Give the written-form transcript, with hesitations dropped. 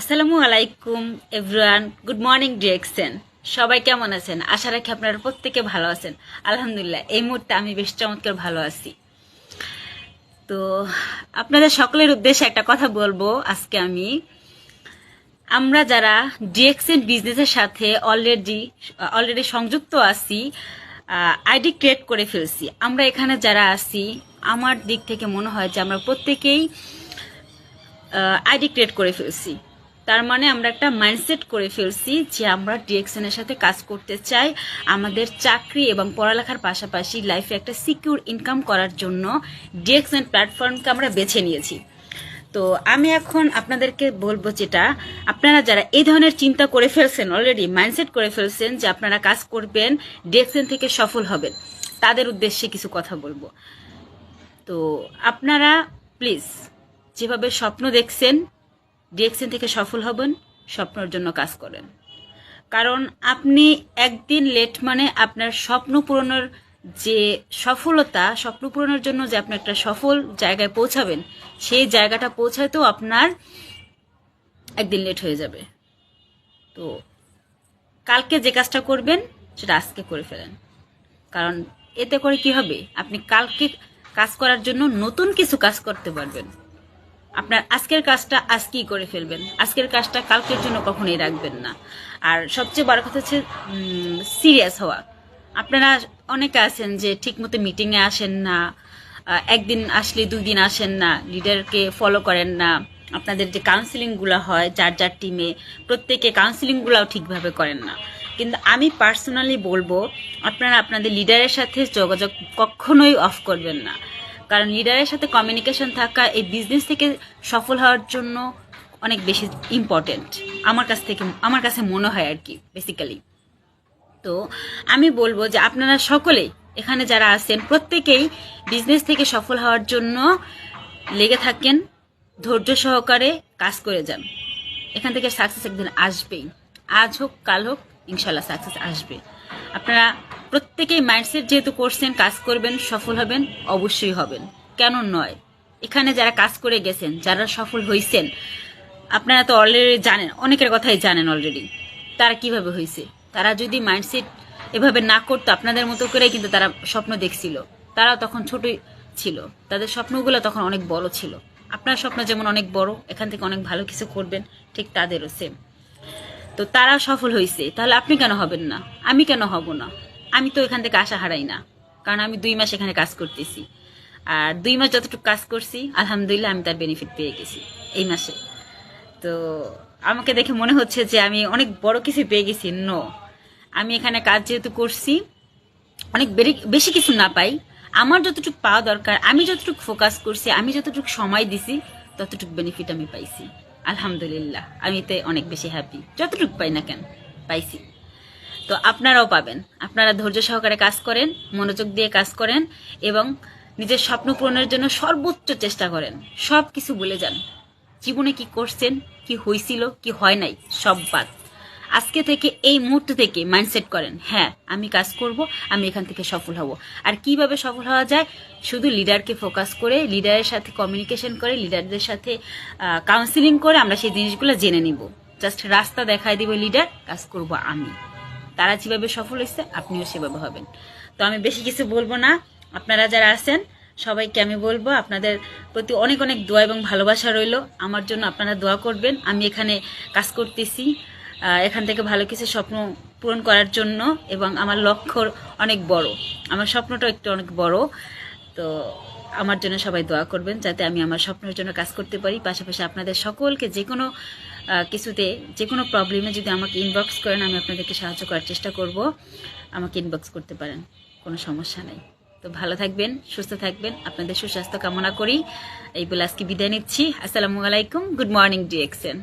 আসসালামু আলাইকুম everyone, good morning direction. সবাই কেমন আছেন? আশা রাখি আপনারা প্রত্যেকে ভালো আছেন। আলহামদুলিল্লাহ, এই মুহূর্তে আমি বেশ চমৎকার ভালো আছি। তো আপনাদের সকলের উদ্দেশ্যে একটা কথা বলবো আজকে আমরা যারা ডিএক্সএন বিজনেসের সাথে অলরেডি সংযুক্ত আছি, আইডি ক্রিয়েট করে ফেলছি। আমরা এখানে যারা আছি, আমার দিক থেকে মনে হয় যে আমরা প্রত্যেকেই আইডি ক্রিয়েট করে ফেলছি। তার মানে আমরা একটা মাইন্ডসেট করে ফেলছি যে আমরা ডিএক্সএনের সাথে কাজ করতে চাই। আমাদের চাকরি এবং পড়ালেখার পাশাপাশি লাইফে একটা সিকিউর ইনকাম করার জন্য ডিএক্সএন প্ল্যাটফর্মকে আমরা বেছে নিয়েছি। তো আমি এখন আপনাদেরকে বলবো, যেটা আপনারা যারা এই ধরনের চিন্তা করে ফেলছেন, অলরেডি মাইন্ডসেট করে ফেলছেন যে আপনারা কাজ করবেন, ডিএক্সএন থেকে সফল হবেন, তাদের উদ্দেশ্যে কিছু কথা বলবো। তো আপনারা প্লিজ যেভাবে স্বপ্ন দেখছেন ডিএক্সএন থেকে সফল হবেন, স্বপ্নের জন্য কাজ করেন। কারণ আপনি একদিন লেট মানে আপনার স্বপ্ন পূরণের যে স্বপ্ন পূরণের জন্য যে আপনি একটা সফল জায়গায় পৌঁছাবেন, সেই জায়গাটা পৌঁছাতেও আপনার একদিন লেট হয়ে যাবে। তো কালকে যে কাজটা করবেন সেটা আজকে করে ফেলেন। কারণ এতে করে কি হবে, আপনি কালকে কাজ করার জন্য নতুন কিছু কাজ করতে পারবেন। আপনার আজকের কাজটা আজকেই করে ফেলবেন, আজকের কাজটা কালকের জন্য কখনোই রাখবেন না। আর সবচেয়ে বড় কথা হচ্ছে সিরিয়াস হওয়া। আপনারা অনেকে আছেন যে ঠিকমতো মিটিংয়ে আসেন না, একদিন আসলে 2 দিন আসেন না, লিডারকে ফলো করেন না। আপনাদের যে কাউন্সিলিংগুলো হয় যার যার টিমে, প্রত্যেকে কাউন্সিলিংগুলোও ঠিকভাবে করেন না। কিন্তু আমি পার্সোনালি বলবো, আপনারা আপনাদের লিডারের সাথে যোগাযোগ কখনোই অফ করবেন না। কারণ লিডারের সাথে কমিউনিকেশন থাকা এই বিজনেস থেকে সফল হওয়ার জন্য অনেক বেশি ইম্পর্টেন্ট আমার কাছে মনে হয় আর কি, বেসিক্যালি। তো আমি বলবো যে আপনারা সকলেই এখানে যারা আছেন, প্রত্যেকেই বিজনেস থেকে সফল হওয়ার জন্য লেগে থাকেন, ধৈর্য সহকারে কাজ করে যান। এখান থেকে সাকসেস একদিন আসবেই, আজ হোক কাল হোক, ইনশাল্লাহ সাকসেস আসবে। আপনারা প্রত্যেকেই মাইন্ডসেট যেহেতু করছেন, কাজ করবেন, সফল হবেন, অবশ্যই হবেন, কেন নয়। এখানে যারা কাজ করে গেছেন, যারা সফল হয়েছেন, আপনারা তো অলরেডি জানেন, অনেকের কথাই জানেন অলরেডি তারা কিভাবে হয়েছে। তারা যদি মাইন্ডসেট এভাবে না করতো, আপনাদের মতো করে কিন্তু তারা স্বপ্ন দেখছিল, তারাও তখন ছোটই ছিল, তাদের স্বপ্নগুলো তখন অনেক বড় ছিল। আপনার স্বপ্ন যেমন অনেক বড়, এখান থেকে অনেক ভালো কিছু করবেন, ঠিক তাদেরও সেম। তো তারা সফল হয়েছে, তাহলে আপনি কেন হবেন না? আমি কেন হব না? আমি তো এখান থেকে আশা হারাই না, কারণ আমি 2 মাস এখানে কাজ করতেছি। আর 2 মাস যতটুকু কাজ করছি, আলহামদুলিল্লাহ আমি তার বেনিফিট পেয়ে গেছি এই মাসে। তো আমাকে দেখে মনে হচ্ছে যে আমি অনেক বড় কিছু পেয়ে গেছি। নো, আমি এখানে কাজ যেহেতু করছি, অনেক বেশি কিছু না পাই, আমার যতটুকু পাওয়া দরকার, আমি যতটুকু ফোকাস করছি, আমি যতটুকু সময় দিছি, ততটুকু বেনিফিট আমি পাইছি। আলহামদুলিল্লাহ, আমি এতে অনেক বেশি হ্যাপি। যতটুকু পাই না কেন, পাইছি। তো আপনারাও পাবেন। আপনারা ধৈর্য সহকারে কাজ করেন, মনোযোগ দিয়ে কাজ করেন এবং নিজের স্বপ্ন পূরণের জন্য সর্বোচ্চ চেষ্টা করেন। সব কিছু ভুলে যান, জীবনে কি করছেন, কি হয়েছিল, কি হয় নাই, সব বাদ। আজকে থেকে, এই মুহূর্ত থেকে মাইন্ডসেট করেন, হ্যাঁ আমি কাজ করব, আমি এখান থেকে সফল হব। আর কিভাবে সফল হওয়া যায়, শুধু লিডারকে ফোকাস করে, লিডারের সাথে কমিউনিকেশন করে, লিডারদের সাথে কাউন্সিলিং করে আমরা সেই জিনিসগুলো জেনে নিব। জাস্ট রাস্তা দেখায় দিব লিডার, কাজ করব আমি। তারা যেভাবে সফল হয়েছে, আপনিও সেভাবে হবেন। তো আমি বেশি কিছু বলবো না। আপনারা যারা আছেন সবাইকে আমি বলবো, আপনাদের প্রতি অনেক অনেক দোয়া এবং ভালোবাসা রইল। আমার জন্য আপনারা দোয়া করবেন। আমি এখানে কাজ করতেছি এখান থেকে ভালো কিছু স্বপ্ন পূরণ করার জন্য, এবং আমার লক্ষ্য অনেক বড়, আমার স্বপ্নটা একটু অনেক বড়। তো আমার জন্য সবাই দোয়া করবেন, যাতে আমি আমার স্বপ্নের জন্য কাজ করতে পারি। পাশাপাশি আপনাদের সকলকে যে কোনো কিছুতে, যে কোনো প্রবলেমে যদি আমাকে ইনবক্স করেন, আমি আপনাদেরকে সাহায্য করার চেষ্টা করব। আমাকে ইনবক্স করতে পারেন, কোনো সমস্যা নেই। তো ভালো থাকবেন, সুস্থ থাকবেন, আপনাদের সুস্বাস্থ্য কামনা করি। এই বলে আজকে বিদায় নিচ্ছি। আসসালামু আলাইকুম, গুড মর্নিং ডিএক্সএন।